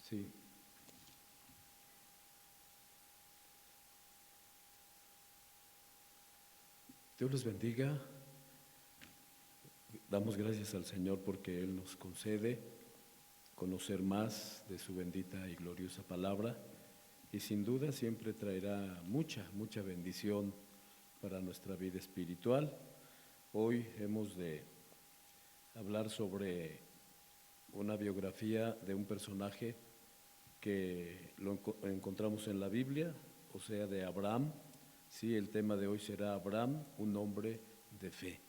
Sí. Dios les bendiga. Damos gracias al Señor porque Él nos concede conocer más de su bendita y gloriosa palabra y sin duda siempre traerá mucha bendición para nuestra vida espiritual. Hoy hemos de hablar sobre una biografía de un personaje que lo encontramos en la Biblia, o sea, de Abraham. Sí, el tema de hoy será Abraham, un hombre de fe.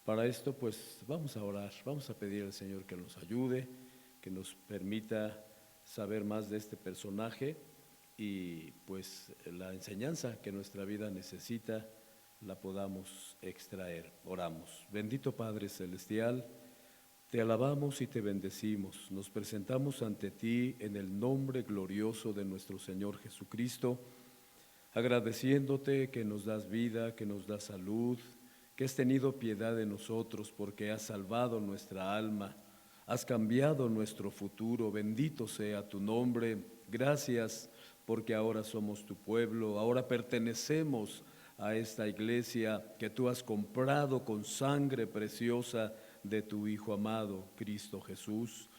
Para esto, pues vamos a orar, vamos a pedir al Señor que nos ayude, que nos permita saber más de este personaje y pues la enseñanza que nuestra vida necesita la podamos extraer. Oramos. Bendito Padre Celestial, te alabamos y te bendecimos. Nos presentamos ante ti en el nombre glorioso de nuestro Señor Jesucristo, agradeciéndote que nos das vida, que nos das salud, que has tenido piedad de nosotros porque has salvado nuestra alma, has cambiado nuestro futuro. Bendito sea tu nombre. Gracias porque ahora somos tu pueblo, ahora pertenecemos a esta iglesia que tú has comprado con sangre preciosa de tu Hijo amado, Cristo Jesús.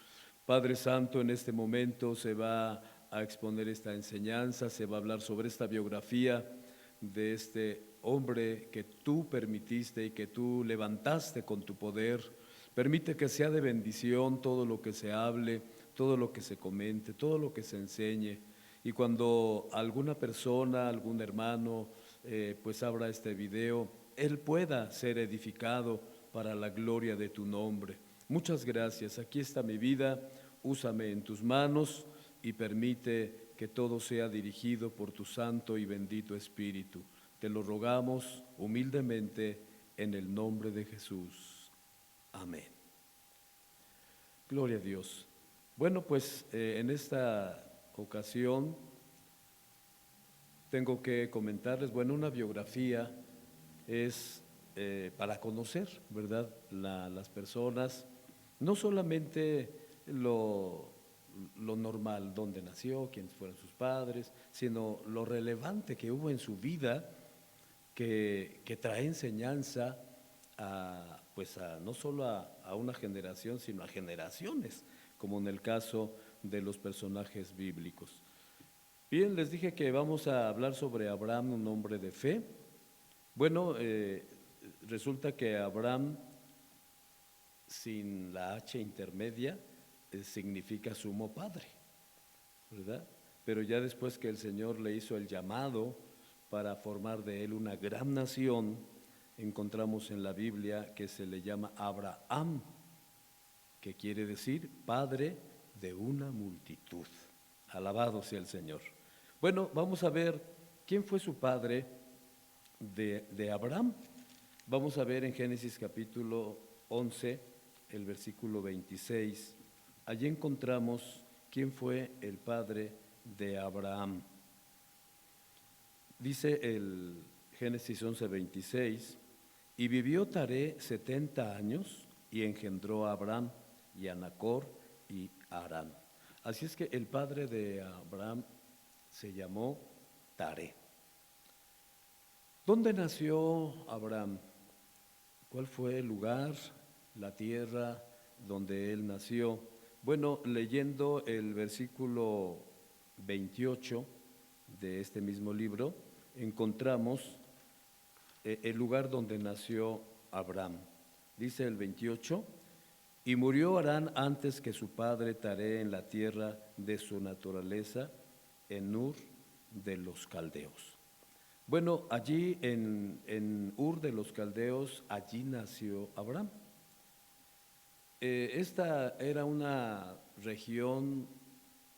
Padre Santo, en este momento se va a exponer esta enseñanza, se va a hablar sobre esta biografía de este hombre que tú permitiste y que tú levantaste con tu poder. Permite que sea de bendición todo lo que se hable, todo lo que se comente, todo lo que se enseñe. Y cuando alguna persona, algún hermano, pues abra este video, él pueda ser edificado para la gloria de tu nombre. Muchas gracias. Aquí está mi vida. Úsame en tus manos y permite que todo sea dirigido por tu santo y bendito Espíritu. Te lo rogamos humildemente en el nombre de Jesús. Amén. Gloria a Dios. Bueno, pues en esta ocasión tengo que comentarles, bueno, una biografía es para conocer, ¿verdad?, las personas, no solamente lo normal, dónde nació, quiénes fueron sus padres, sino lo relevante que hubo en su vida que trae enseñanza pues no solo a una generación, sino a generaciones, como en el caso de los personajes bíblicos. Bien, les dije que vamos a hablar sobre Abraham, un hombre de fe. Bueno, resulta que Abraham, sin la H intermedia, significa sumo padre, ¿verdad? Pero ya después que el Señor le hizo el llamado para formar de él una gran nación, encontramos en la Biblia que se le llama Abraham, que quiere decir padre de una multitud. Alabado sea el Señor. Bueno, vamos a ver quién fue su padre de Abraham. Vamos a ver en Génesis capítulo 11, el versículo 26. Allí encontramos quién fue el padre de Abraham. Dice el Génesis 11, 26, y vivió Taré 70 años y engendró a Abraham y a Nacor y a Harán. Así es que el padre de Abraham se llamó Taré. ¿Dónde nació Abraham? ¿Cuál fue el lugar, la tierra donde él nació? Bueno, leyendo el versículo 28 de este mismo libro, encontramos el lugar donde nació Abraham. Dice el 28, y murió Harán antes que su padre Taré en la tierra de su naturaleza, en Ur de los Caldeos. Bueno, allí en Ur de los Caldeos, allí nació Abraham. Esta era una región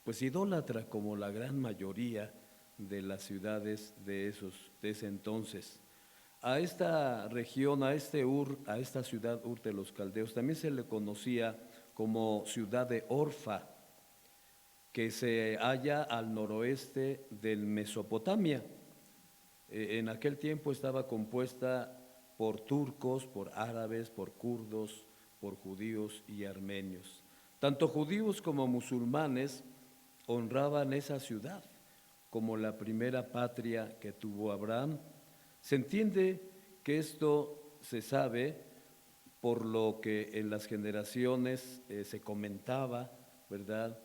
pues idólatra, como la gran mayoría de las ciudades de ese entonces. A esta región, a este Ur, a esta ciudad Ur de los Caldeos, también se le conocía como ciudad de Orfa, que se halla al noroeste del Mesopotamia. En aquel tiempo estaba compuesta por turcos, por árabes, por kurdos, por judíos y armenios. Tanto judíos como musulmanes honraban esa ciudad como la primera patria que tuvo Abraham. Se entiende que esto se sabe por lo que en las generaciones se comentaba, ¿verdad?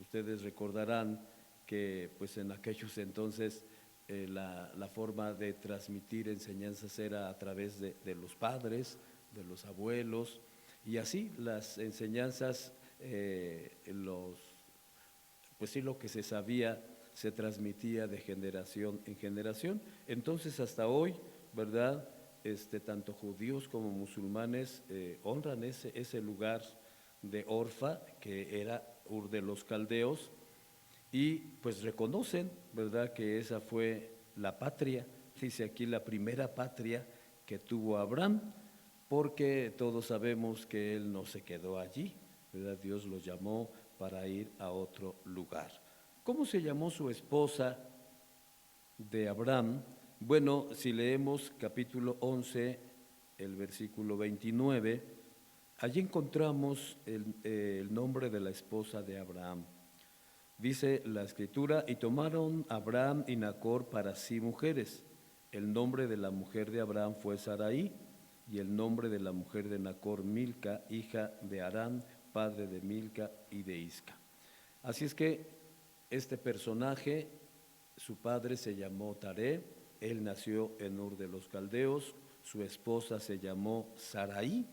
Ustedes recordarán que pues en aquellos entonces la forma de transmitir enseñanzas era a través de los padres, de los abuelos, y así las enseñanzas, pues sí, lo que se sabía se transmitía de generación en generación. Entonces hasta hoy, ¿verdad? Tanto judíos como musulmanes honran ese lugar de Orfa, que era Ur de los Caldeos, y pues reconocen, ¿verdad?, que esa fue la patria, dice aquí la primera patria que tuvo Abraham, porque todos sabemos que él no se quedó allí, ¿verdad? Dios lo llamó para ir a otro lugar. ¿Cómo se llamó su esposa de Abraham? Bueno, si leemos capítulo 11, el versículo 29, allí encontramos el nombre de la esposa de Abraham. Dice la escritura, y tomaron Abraham y Nacor para sí mujeres. El nombre de la mujer de Abraham fue Sarai, y el nombre de la mujer de Nacor, Milca, hija de Harán, padre de Milca y de Isca. Así es que este personaje, su padre se llamó Taré, él nació en Ur de los Caldeos, su esposa se llamó Sarai,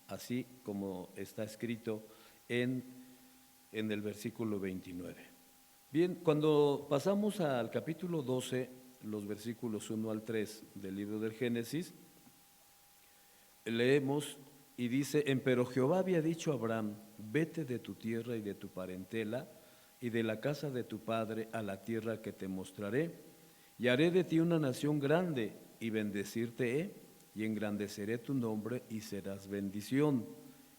así como está escrito en el versículo 29. Bien, cuando pasamos al capítulo 12, los versículos 1 al 3 del libro del Génesis, leemos y dice, empero Jehová había dicho a Abraham, vete de tu tierra y de tu parentela y de la casa de tu padre a la tierra que te mostraré, y haré de ti una nación grande, y bendecirte he, y engrandeceré tu nombre, y serás bendición,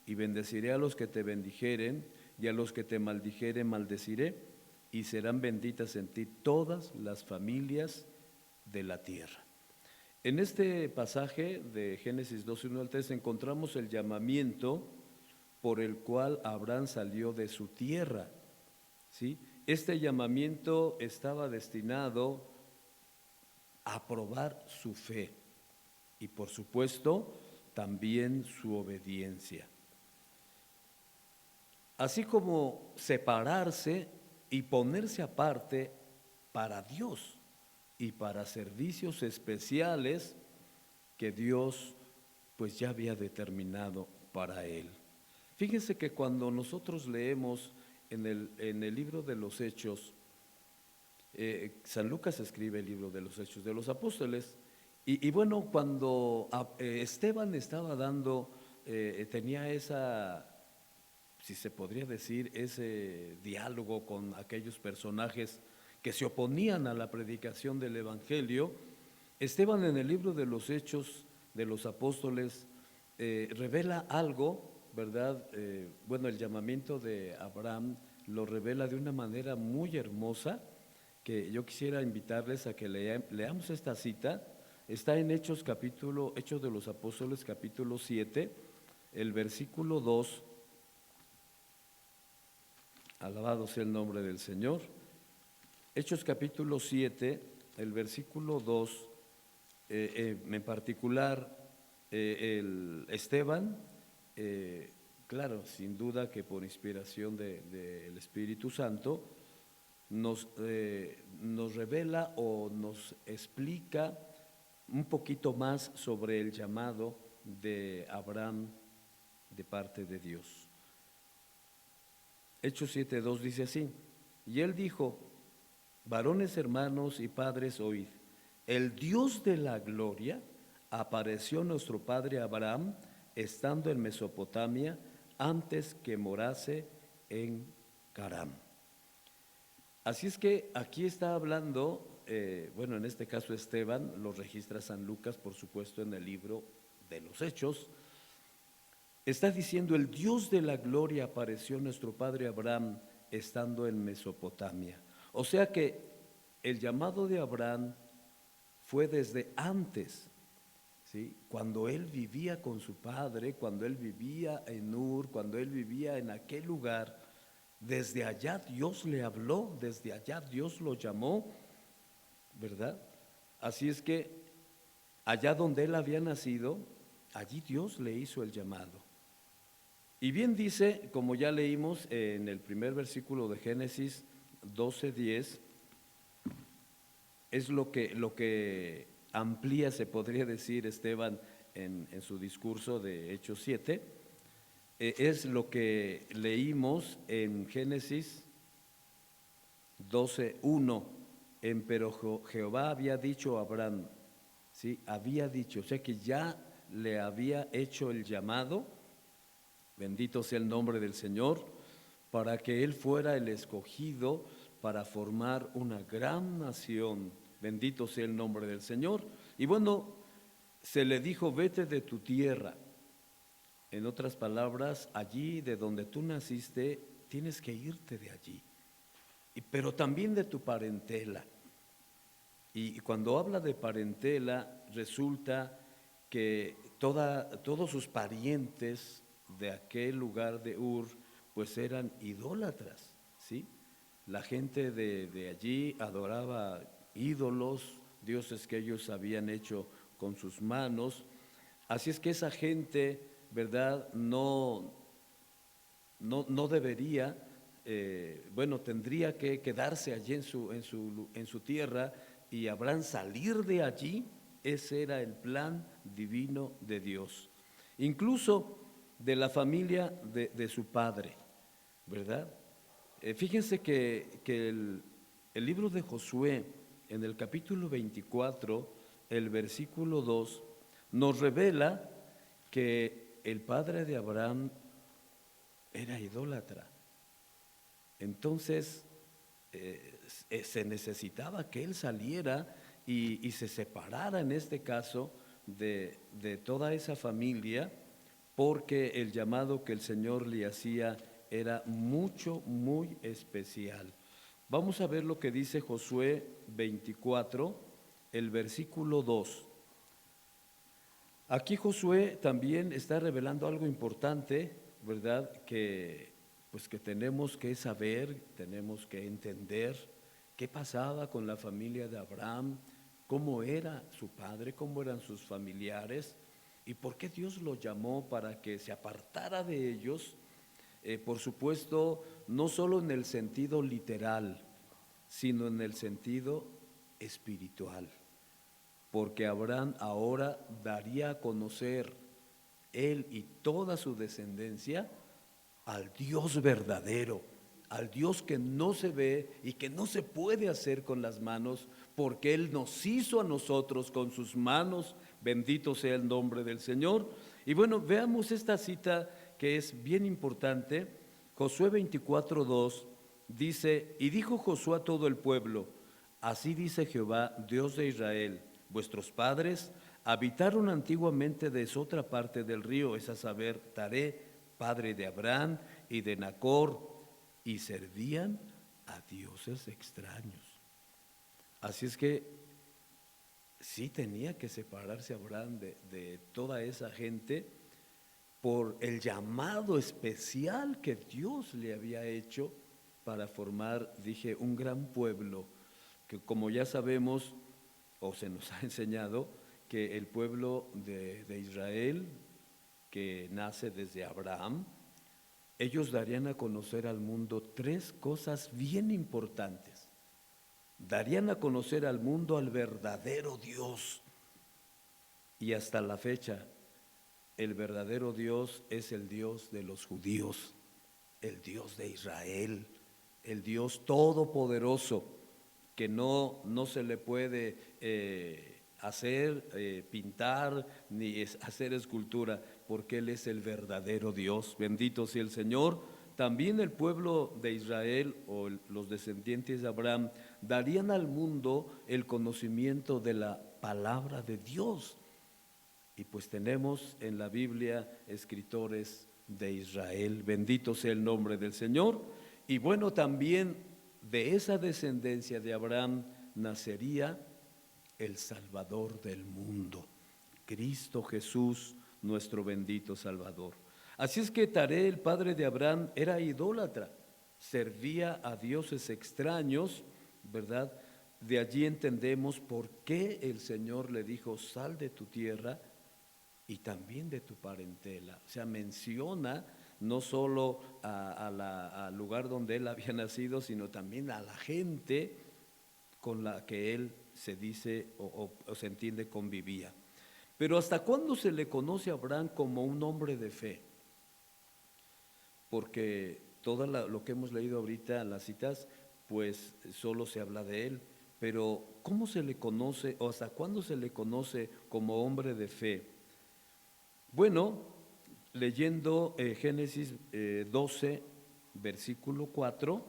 y bendeciré a los que te bendijeren, y a los que te maldijeren maldeciré, y serán benditas en ti todas las familias de la tierra. En este pasaje de Génesis 12, 1 al 3 encontramos el llamamiento por el cual Abraham salió de su tierra, ¿sí? Este llamamiento estaba destinado a probar su fe y, por supuesto, también su obediencia. Así como separarse y ponerse aparte para Dios y para servicios especiales que Dios pues ya había determinado para él. Fíjense que cuando nosotros leemos en el libro de los Hechos, San Lucas escribe el libro de los Hechos de los Apóstoles, y bueno, cuando Esteban estaba tenía esa, si se podría decir, ese diálogo con aquellos personajes que se oponían a la predicación del Evangelio, Esteban en el libro de los Hechos de los Apóstoles revela algo, ¿verdad? Bueno, el llamamiento de Abraham lo revela de una manera muy hermosa, que yo quisiera invitarles a que leamos esta cita. Está en Hechos de los Apóstoles capítulo 7, el versículo 2. Alabado sea el nombre del Señor. Hechos capítulo 7, el versículo 2, en particular el Esteban, claro, sin duda que por inspiración del Espíritu Santo, nos revela o nos explica un poquito más sobre el llamado de Abraham de parte de Dios. Hechos 7:2 dice así, y él dijo, varones hermanos y padres, oíd, el Dios de la gloria apareció a nuestro padre Abraham estando en Mesopotamia antes que morase en Caram. Así es que aquí está hablando, bueno, en este caso Esteban, lo registra San Lucas, por supuesto, en el libro de los Hechos. Está diciendo, el Dios de la gloria apareció a nuestro padre Abraham estando en Mesopotamia. O sea que el llamado de Abraham fue desde antes, ¿sí? Cuando él vivía con su padre, cuando él vivía en Ur, cuando él vivía en aquel lugar, Desde allá Dios le habló, desde allá Dios lo llamó, ¿verdad? Así es que allá donde él había nacido, allí Dios le hizo el llamado. Y bien dice, como ya leímos en el primer versículo de Génesis 12:10, es lo que amplía, se podría decir, Esteban en su discurso de Hechos 7, es lo que leímos en Génesis 12:1, pero Jehová había dicho a Abraham, ¿sí? Había dicho, o sea que ya le había hecho el llamado, bendito sea el nombre del Señor, para que él fuera el escogido para formar una gran nación. Bendito sea el nombre del Señor. Y bueno, se le dijo, vete de tu tierra. En otras palabras, allí de donde tú naciste, tienes que irte de allí. Pero también de tu parentela. Y cuando habla de parentela, resulta que todos sus parientes de aquel lugar de Ur, pues eran idólatras, ¿sí? La gente de allí adoraba ídolos, dioses que ellos habían hecho con sus manos. Así es que esa gente, ¿verdad? No debería, bueno, tendría que quedarse allí en su tierra, y Abraham salir de allí. Ese era el plan divino de Dios. Incluso de la familia de su padre, ¿verdad? Fíjense que el libro de Josué, en el capítulo 24, el versículo 2, nos revela que el padre de Abraham era idólatra. Entonces, se necesitaba que él saliera y se separara, en este caso, de toda esa familia, porque el llamado que el Señor le hacía era muy especial. Vamos a ver lo que dice Josué 24, el versículo 2. Aquí Josué también está revelando algo importante, ¿verdad? Que tenemos que saber, tenemos que entender qué pasaba con la familia de Abraham, cómo era su padre, cómo eran sus familiares y por qué Dios lo llamó para que se apartara de ellos. Por supuesto, no solo en el sentido literal, sino en el sentido espiritual, porque Abraham ahora daría a conocer, él y toda su descendencia, al Dios verdadero, al Dios que no se ve y que no se puede hacer con las manos, porque Él nos hizo a nosotros con sus manos. Bendito sea el nombre del Señor. Y bueno, veamos esta cita que es bien importante. Josué 24:2 dice, y dijo Josué a todo el pueblo, así dice Jehová, Dios de Israel, vuestros padres habitaron antiguamente de otra parte del río, es a saber, Taré, padre de Abraham y de Nacor, y servían a dioses extraños. Así es que sí tenía que separarse Abraham de toda esa gente por el llamado especial que Dios le había hecho para formar, dije, un gran pueblo, que como ya sabemos, o se nos ha enseñado, que el pueblo de Israel, que nace desde Abraham, ellos darían a conocer al mundo tres cosas bien importantes. Darían a conocer al mundo al verdadero Dios. Y hasta la fecha, el verdadero Dios es el Dios de los judíos, el Dios de Israel, el Dios todopoderoso, que no se le puede hacer, pintar, ni hacer escultura, porque Él es el verdadero Dios. Bendito sea el Señor. También el pueblo de Israel o los descendientes de Abraham darían al mundo el conocimiento de la palabra de Dios. Y pues tenemos en la Biblia escritores de Israel. Bendito sea el nombre del Señor. Y bueno, también de esa descendencia de Abraham nacería el Salvador del mundo, Cristo Jesús, nuestro bendito Salvador. Así es que Taré, el padre de Abraham, era idólatra. servía a dioses extraños, ¿verdad? De allí entendemos por qué el Señor le dijo, sal de tu tierra y también de tu parentela. O sea, menciona no solo al lugar donde él había nacido, sino también a la gente con la que él se dice o se entiende convivía. Pero ¿hasta cuándo se le conoce a Abraham como un hombre de fe? Porque todo lo que hemos leído ahorita en las citas, pues solo se habla de él. Pero ¿cómo se le conoce o hasta cuándo se le conoce como hombre de fe? Bueno, leyendo Génesis 12, versículo 4,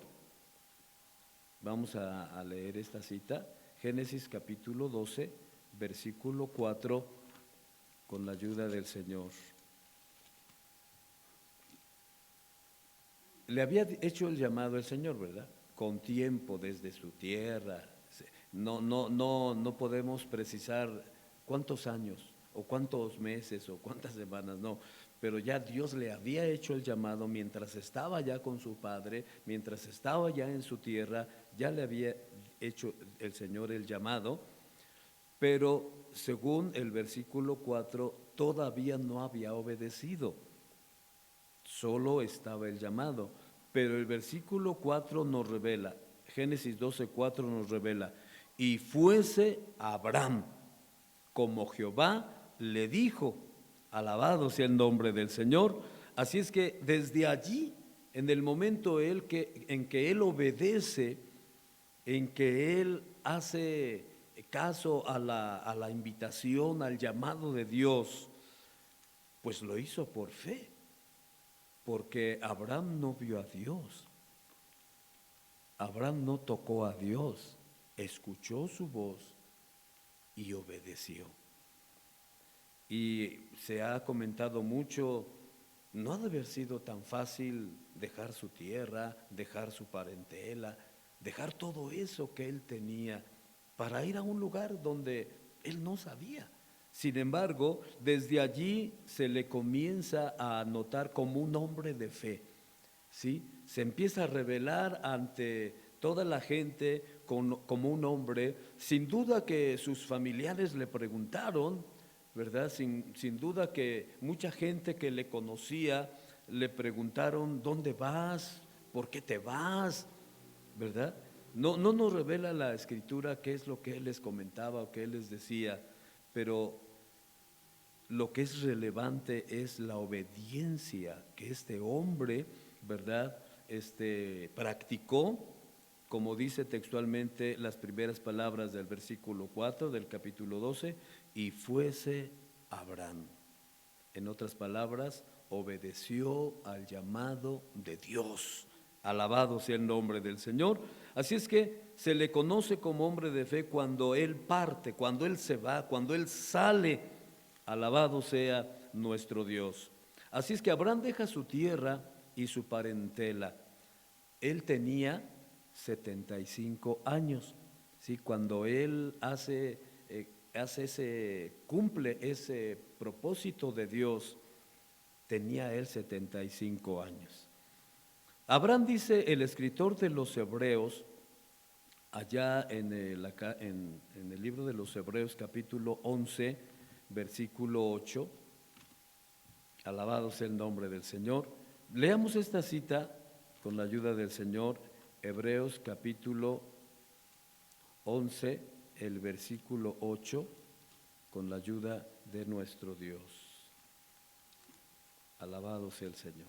vamos a leer esta cita. Génesis capítulo 12, versículo 4, con la ayuda del Señor. Le había hecho el llamado el Señor, ¿verdad? Con tiempo desde su tierra. No podemos precisar cuántos años o cuántos meses o cuántas semanas, no. Pero ya Dios le había hecho el llamado mientras estaba ya con su padre, mientras estaba ya en su tierra, ya le había hecho el Señor el llamado. Pero según el versículo 4, todavía no había obedecido. Solo estaba el llamado, pero el versículo 4 nos revela, Génesis 12:4 nos revela, y fuese Abraham como Jehová le dijo, alabado sea el nombre del Señor. Así es que desde allí, en el momento en que él obedece, en que él hace caso a la invitación, al llamado de Dios, pues lo hizo por fe. Porque Abraham no vio a Dios, Abraham no tocó a Dios, escuchó su voz y obedeció. Y se ha comentado mucho, no ha de haber sido tan fácil dejar su tierra, dejar su parentela, dejar todo eso que él tenía para ir a un lugar donde él no sabía. Sin embargo, desde allí se le comienza a notar como un hombre de fe, ¿sí? Se empieza a revelar ante toda la gente como un hombre. Sin duda que sus familiares le preguntaron, ¿verdad? Sin duda que mucha gente que le conocía le preguntaron, ¿dónde vas? ¿Por qué te vas? ¿Verdad? No nos revela la Escritura qué es lo que él les comentaba o qué él les decía, pero lo que es relevante es la obediencia que este hombre, ¿verdad? Practicó, como dice textualmente las primeras palabras del versículo 4 del capítulo 12, y fuese Abraham. En otras palabras, obedeció al llamado de Dios. Alabado sea el nombre del Señor. Así es que se le conoce como hombre de fe cuando él parte, cuando él se va, cuando él sale. Alabado sea nuestro Dios. Así es que Abraham deja su tierra y su parentela. Él tenía 75 años. ¿Sí? Cuando él cumple ese propósito de Dios, tenía él 75 años. Abraham, dice el escritor de los Hebreos, allá en el libro de los Hebreos capítulo 11, versículo 8, alabado sea el nombre del Señor. Leamos esta cita con la ayuda del Señor, Hebreos capítulo 11, el versículo 8, con la ayuda de nuestro Dios. Alabado sea el Señor.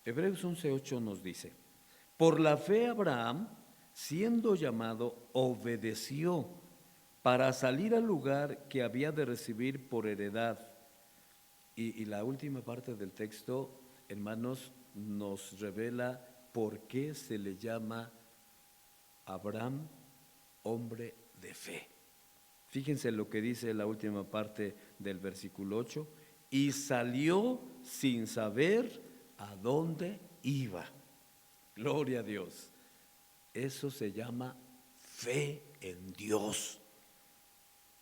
Hebreos 11:8 nos dice, por la fe Abraham, siendo llamado, obedeció para salir al lugar que había de recibir por heredad. Y la última parte del texto, hermanos, nos revela por qué se le llama Abraham hombre de fe. Fíjense lo que dice la última parte del versículo 8, y salió sin saber a dónde iba. Gloria a Dios. Eso se llama fe en Dios.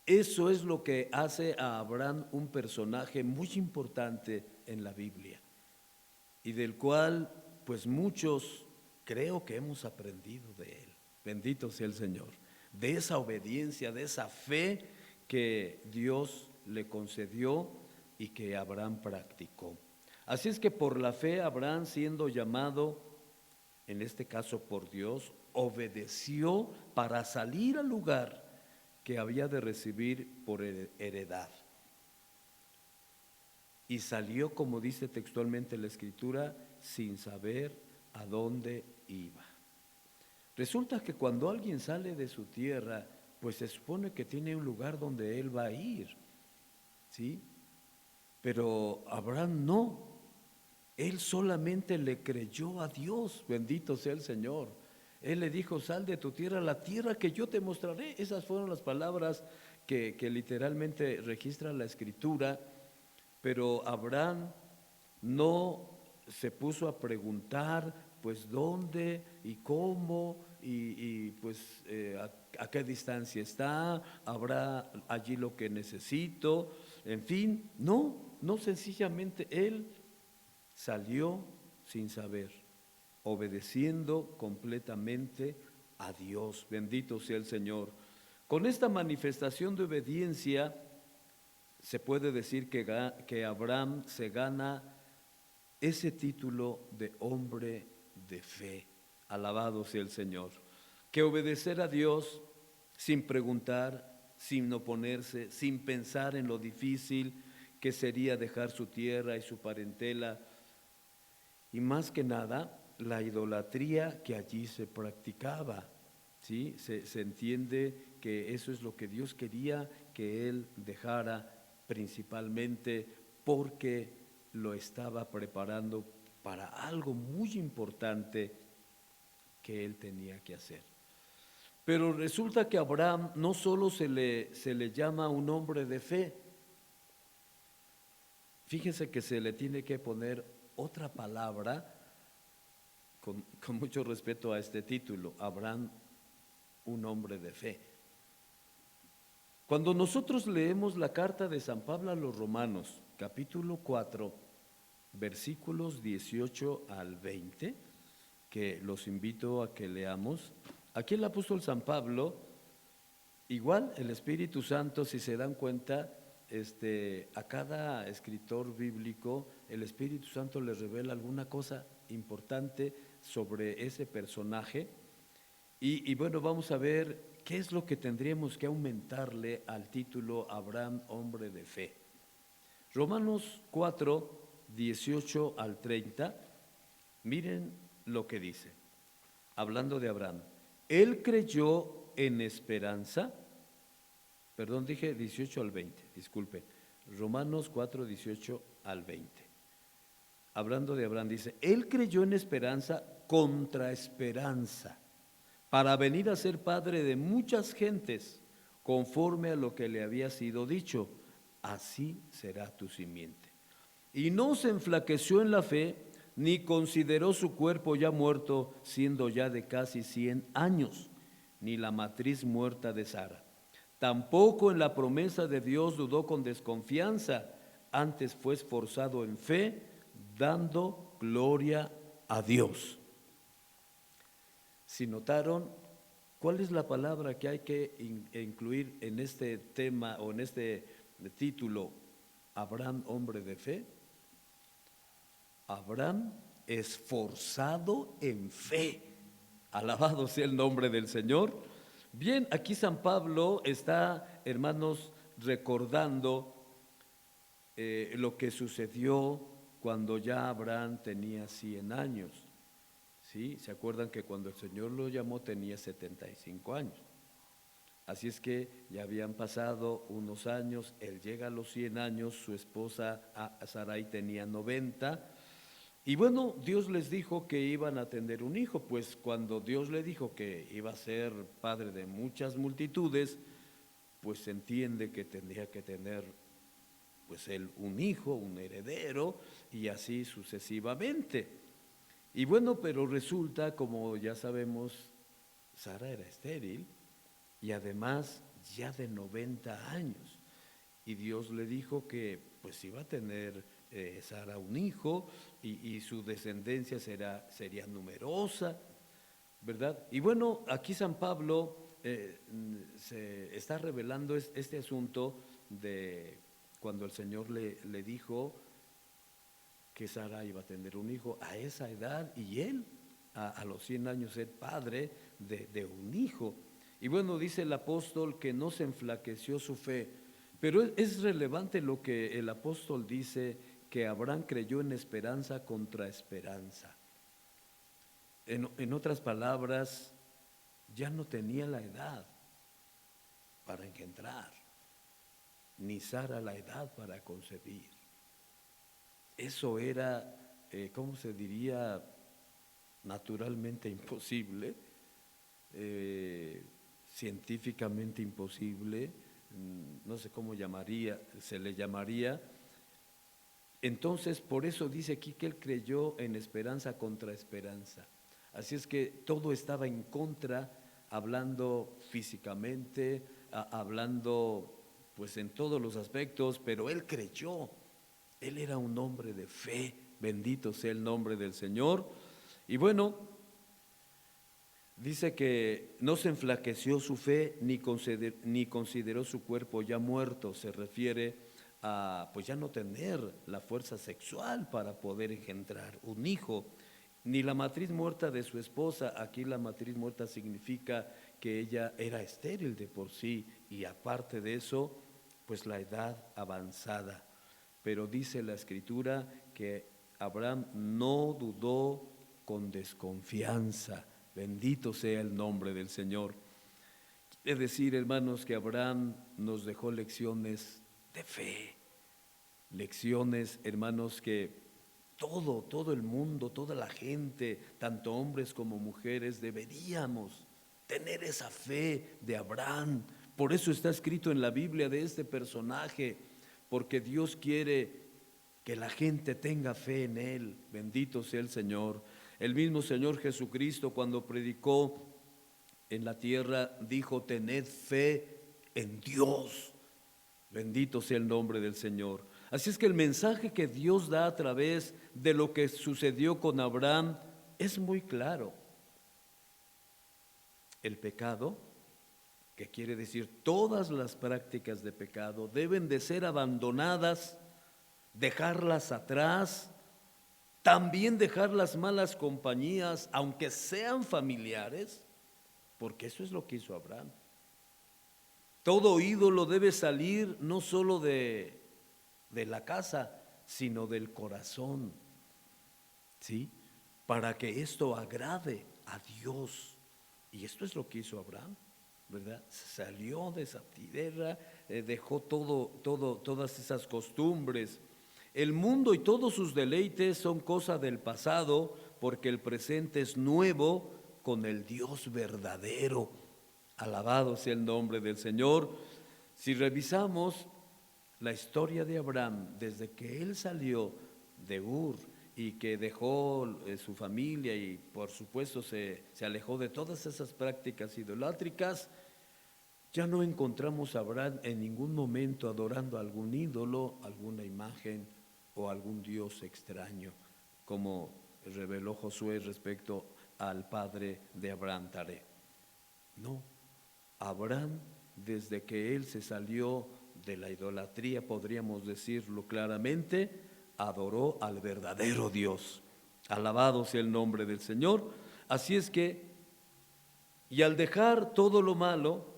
Eso es lo que hace a Abraham un personaje muy importante en la Biblia. y del cual pues muchos creo que hemos aprendido de él. Bendito sea el Señor. De esa obediencia, de esa fe que Dios le concedió y que Abraham practicó. Así es que por la fe Abraham, siendo llamado, en este caso por Dios, obedeció para salir al lugar que había de recibir por heredad. Y salió, como dice textualmente la Escritura, sin saber a dónde iba. Resulta que cuando alguien sale de su tierra, pues se supone que tiene un lugar donde él va a ir, ¿sí? Pero Abraham no, él solamente le creyó a Dios, bendito sea el Señor. Él le dijo, sal de tu tierra a la tierra que yo te mostraré. Esas fueron las palabras que literalmente registra la Escritura. Pero Abraham no se puso a preguntar, pues, dónde y cómo y pues, a qué distancia está, habrá allí lo que necesito, en fin, no sencillamente él salió sin saber, obedeciendo completamente a Dios. Bendito sea el Señor. Con esta manifestación de obediencia, se puede decir que Abraham se gana ese título de hombre de fe. Alabado sea el Señor. Que obedecer a Dios sin preguntar, sin oponerse, sin pensar en lo difícil que sería dejar su tierra y su parentela, y más que nada la idolatría que allí se practicaba. ¿Sí? Se entiende que eso es lo que Dios quería que él dejara, principalmente porque lo estaba preparando para algo muy importante que él tenía que hacer. Pero resulta que a Abraham no solo se le llama un hombre de fe, fíjense que se le tiene que poner otra palabra con mucho respeto a este título, Abraham, un hombre de fe. Cuando nosotros leemos la carta de San Pablo a los Romanos, capítulo 4, versículos 18 al 20, que los invito a que leamos, aquí el apóstol San Pablo, igual el Espíritu Santo, si se dan cuenta, a cada escritor bíblico, el Espíritu Santo le revela alguna cosa importante sobre ese personaje. Y bueno, vamos a ver qué es lo que tendríamos que aumentarle al título Abraham, hombre de fe. Romanos 4, 18 al 30, miren lo que dice, hablando de Abraham. Él creyó en esperanza, perdón, dije 18 al 20, disculpe, Romanos 4, 18 al 20. Hablando de Abraham, dice, él creyó en esperanza contra esperanza, para venir a ser padre de muchas gentes, conforme a lo que le había sido dicho, así será tu simiente. Y no se enflaqueció en la fe, ni consideró su cuerpo ya muerto, siendo ya de casi 100 años, ni la matriz muerta de Sara. Tampoco en la promesa de Dios dudó con desconfianza, antes fue esforzado en fe, dando gloria a Dios. Si notaron, ¿cuál es la palabra que hay que incluir en este tema o en este título? Abraham, hombre de fe. Abraham, esforzado en fe. Alabado sea el nombre del Señor. Bien, aquí San Pablo está, hermanos, recordando lo que sucedió cuando ya Abraham tenía 100 años. ¿Sí? ¿Se acuerdan que cuando el Señor lo llamó tenía 75 años? Así es que ya habían pasado unos años, él llega a los 100 años, su esposa Sarai tenía 90, y bueno, Dios les dijo que iban a tener un hijo, pues cuando Dios le dijo que iba a ser padre de muchas multitudes, pues se entiende que tendría que tener pues él un hijo, un heredero, y así sucesivamente. Y bueno, pero resulta, como ya sabemos, Sara era estéril y además ya de 90 años. Y Dios le dijo que pues iba a tener Sara un hijo y su descendencia sería numerosa, ¿verdad? Y bueno, aquí San Pablo se está revelando este asunto de cuando el Señor le dijo que Sara iba a tener un hijo a esa edad y él a los 100 años ser padre de un hijo. Y bueno, dice el apóstol que no se enflaqueció su fe, pero es relevante lo que el apóstol dice, que Abraham creyó en esperanza contra esperanza. En otras palabras, ya no tenía la edad para engendrar, ni Sara la edad para concebir. Eso era, ¿cómo se diría? Naturalmente imposible, científicamente imposible, no sé cómo se le llamaría. Entonces, por eso dice aquí que él creyó en esperanza contra esperanza. Así es que todo estaba en contra, hablando físicamente, hablando pues en todos los aspectos, pero él creyó. Él era un hombre de fe, bendito sea el nombre del Señor. Y bueno, dice que no se enflaqueció su fe ni consideró su cuerpo ya muerto. Se refiere a pues ya no tener la fuerza sexual para poder engendrar un hijo. Ni la matriz muerta de su esposa. Aquí la matriz muerta significa que ella era estéril de por sí y aparte de eso, pues la edad avanzada. Pero dice la Escritura que Abraham no dudó con desconfianza. Bendito sea el nombre del Señor. Es decir, hermanos, que Abraham nos dejó lecciones de fe. Lecciones, hermanos, que todo el mundo, toda la gente, tanto hombres como mujeres, deberíamos tener esa fe de Abraham. Por eso está escrito en la Biblia de este personaje, porque Dios quiere que la gente tenga fe en Él. Bendito sea el Señor. El mismo Señor Jesucristo, cuando predicó en la tierra, dijo: tened fe en Dios. Bendito sea el nombre del Señor. Así es que el mensaje que Dios da a través de lo que sucedió con Abraham es muy claro. El pecado, que quiere decir todas las prácticas de pecado, deben de ser abandonadas, dejarlas atrás, también dejar las malas compañías, aunque sean familiares, porque eso es lo que hizo Abraham. Todo ídolo debe salir no solo de la casa, sino del corazón, ¿sí? Para que esto agrade a Dios. Y esto es lo que hizo Abraham, ¿verdad? Salió de esa tierra, dejó todas esas costumbres. El mundo y todos sus deleites son cosa del pasado, porque el presente es nuevo con el Dios verdadero. Alabado sea el nombre del Señor. Si revisamos la historia de Abraham, desde que él salió de Ur y que dejó su familia y por supuesto se alejó de todas esas prácticas idolátricas, ya no encontramos a Abraham en ningún momento adorando a algún ídolo, alguna imagen o algún dios extraño, como reveló Josué respecto al padre de Abraham, Taré. No, Abraham, desde que él se salió de la idolatría, podríamos decirlo claramente, adoró al verdadero Dios. Alabado sea el nombre del Señor. Así es que, y al dejar todo lo malo,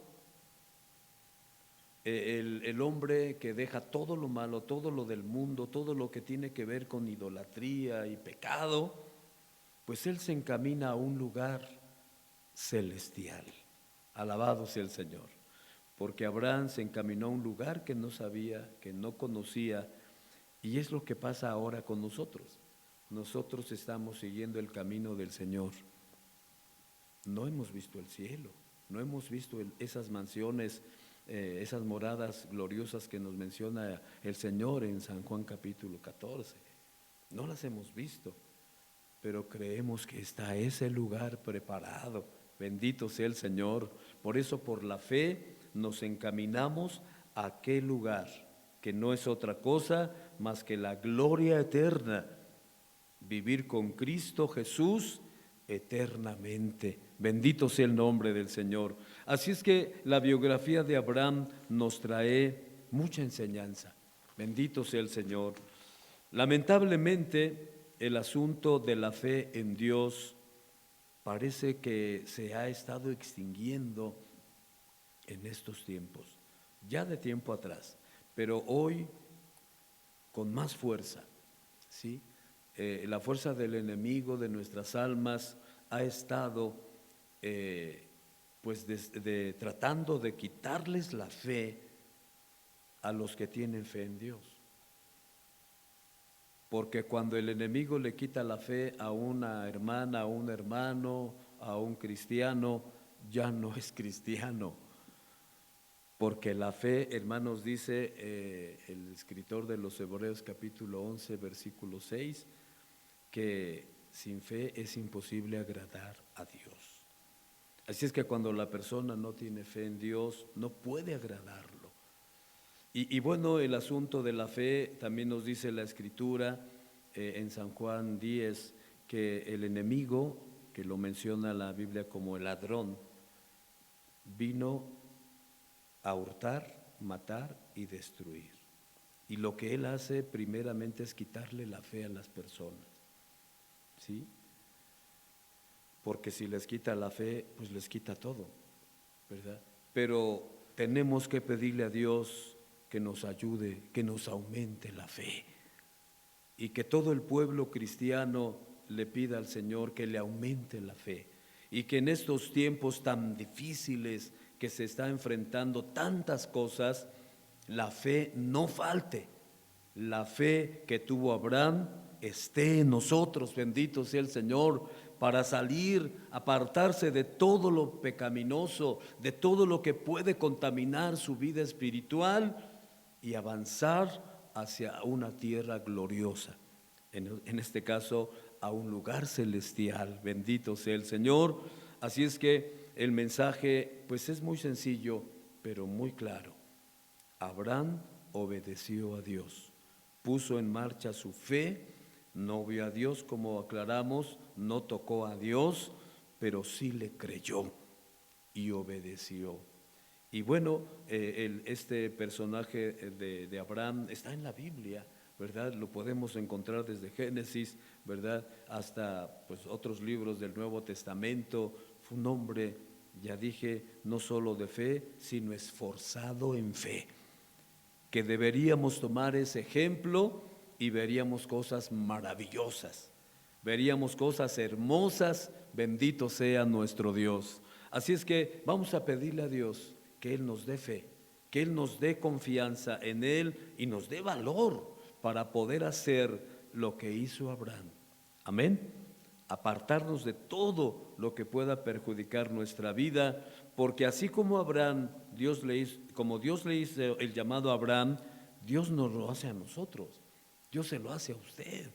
el hombre que deja todo lo malo, todo lo del mundo, todo lo que tiene que ver con idolatría y pecado, pues él se encamina a un lugar celestial. Alabado sea el Señor. Porque Abraham se encaminó a un lugar que no sabía, que no conocía, y es lo que pasa ahora con nosotros. Nosotros estamos siguiendo el camino del Señor. No hemos visto el cielo, no hemos visto esas mansiones, esas moradas gloriosas que nos menciona el Señor en San Juan capítulo 14. No las hemos visto, pero creemos que está ese lugar preparado. Bendito sea el Señor. Por eso, por la fe, nos encaminamos a aquel lugar. que no es otra cosa más que la gloria eterna, vivir con Cristo Jesús eternamente. Bendito sea el nombre del Señor. Así es que la biografía de Abraham nos trae mucha enseñanza. Bendito sea el Señor. Lamentablemente, el asunto de la fe en Dios parece que se ha estado extinguiendo en estos tiempos, ya de tiempo atrás, pero hoy con más fuerza, ¿sí? La fuerza del enemigo de nuestras almas ha estado tratando de quitarles la fe a los que tienen fe en Dios. Porque cuando el enemigo le quita la fe a una hermana, a un hermano, a un cristiano, ya no es cristiano. Porque la fe, hermanos, dice el escritor de los Hebreos capítulo 11, versículo 6, que sin fe es imposible agradar a Dios. Así es que cuando la persona no tiene fe en Dios, no puede agradarlo. Y bueno, el asunto de la fe también nos dice la Escritura en San Juan 10, que el enemigo, que lo menciona la Biblia como el ladrón, vino a hurtar, matar y destruir. Y lo que él hace primeramente es quitarle la fe a las personas, ¿sí? Porque si les quita la fe, pues les quita todo, ¿verdad? Pero tenemos que pedirle a Dios que nos ayude, que nos aumente la fe, y que todo el pueblo cristiano le pida al Señor que le aumente la fe, y que en estos tiempos tan difíciles que se está enfrentando tantas cosas, la fe no falte. La fe que tuvo Abraham esté en nosotros, bendito sea el Señor, para salir, apartarse de todo lo pecaminoso, de todo lo que puede contaminar su vida espiritual y avanzar hacia una tierra gloriosa, en este caso a un lugar celestial. Bendito sea el Señor. Así es que el mensaje pues es muy sencillo, pero muy claro. Abraham obedeció a Dios, puso en marcha su fe, no vio a Dios como aclaramos, no tocó a Dios, pero sí le creyó y obedeció. Y bueno, este personaje de Abraham está en la Biblia, ¿verdad? Lo podemos encontrar desde Génesis, ¿verdad? Hasta pues otros libros del Nuevo Testamento. Fue un hombre, ya dije, no solo de fe, sino esforzado en fe, que deberíamos tomar ese ejemplo y veríamos cosas maravillosas, veríamos cosas hermosas. Bendito sea nuestro Dios. Así es que vamos a pedirle a Dios que Él nos dé fe, que Él nos dé confianza en Él y nos dé valor para poder hacer lo que hizo Abraham. Amén. Apartarnos de todo lo que pueda perjudicar nuestra vida, porque así como Abraham, Dios le hizo el llamado a Abraham, Dios nos lo hace a nosotros, Dios se lo hace a usted.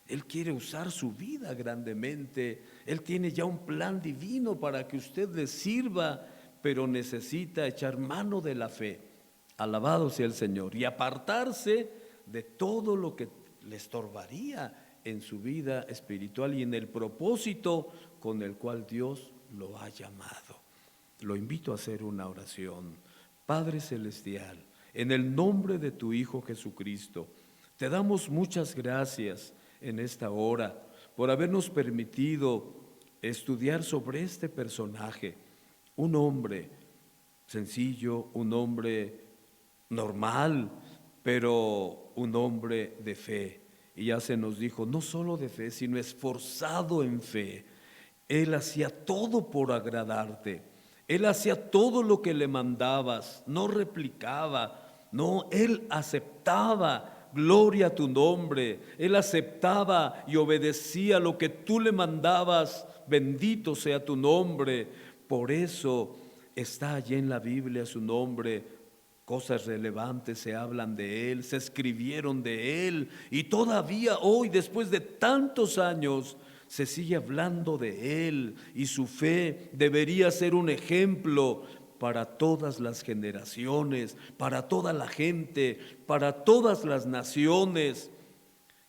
Él quiere usar su vida grandemente, Él tiene ya un plan divino para que usted le sirva, pero necesita echar mano de la fe, alabado sea el Señor, y apartarse de todo lo que le estorbaría en su vida espiritual y en el propósito con el cual Dios lo ha llamado. Lo invito a hacer una oración. Padre Celestial, en el nombre de tu Hijo Jesucristo, te damos muchas gracias en esta hora por habernos permitido estudiar sobre este personaje, un hombre sencillo, un hombre normal, pero un hombre de fe. Y ya se nos dijo, no solo de fe, sino esforzado en fe. Él hacía todo por agradarte. Él hacía todo lo que le mandabas, no replicaba, no, él aceptaba. Gloria a tu nombre. Él aceptaba y obedecía lo que tú le mandabas. Bendito sea tu nombre. Por eso está allí en la Biblia su nombre. Cosas relevantes se hablan de Él, se escribieron de Él, y todavía hoy, después de tantos años, se sigue hablando de Él, y su fe debería ser un ejemplo para todas las generaciones, para toda la gente, para todas las naciones,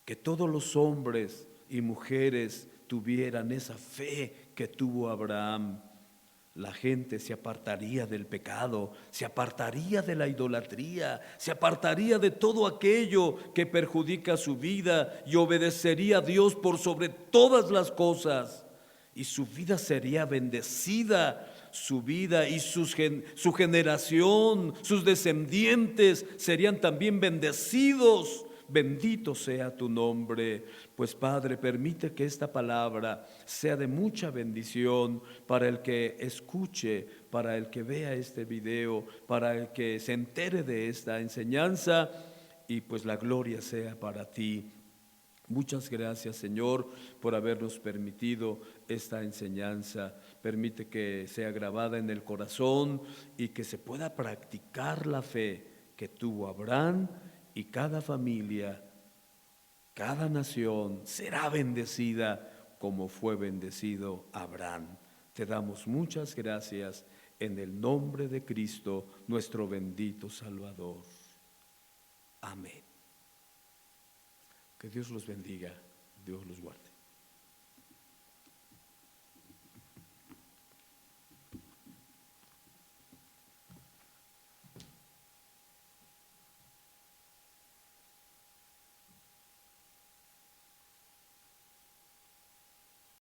que todos los hombres y mujeres tuvieran esa fe que tuvo Abraham. La gente se apartaría del pecado, se apartaría de la idolatría, se apartaría de todo aquello que perjudica su vida y obedecería a Dios por sobre todas las cosas. Y su vida sería bendecida, su vida y su generación, sus descendientes serían también bendecidos. Bendito sea tu nombre, pues Padre, permite que esta palabra sea de mucha bendición para el que escuche, para el que vea este video, para el que se entere de esta enseñanza, y pues la gloria sea para ti. Muchas gracias, Señor, por habernos permitido esta enseñanza. Permite que sea grabada en el corazón y que se pueda practicar la fe que tuvo Abraham, y cada familia, cada nación será bendecida como fue bendecido Abraham. Te damos muchas gracias en el nombre de Cristo, nuestro bendito Salvador. Amén. Que Dios los bendiga, Dios los guarde.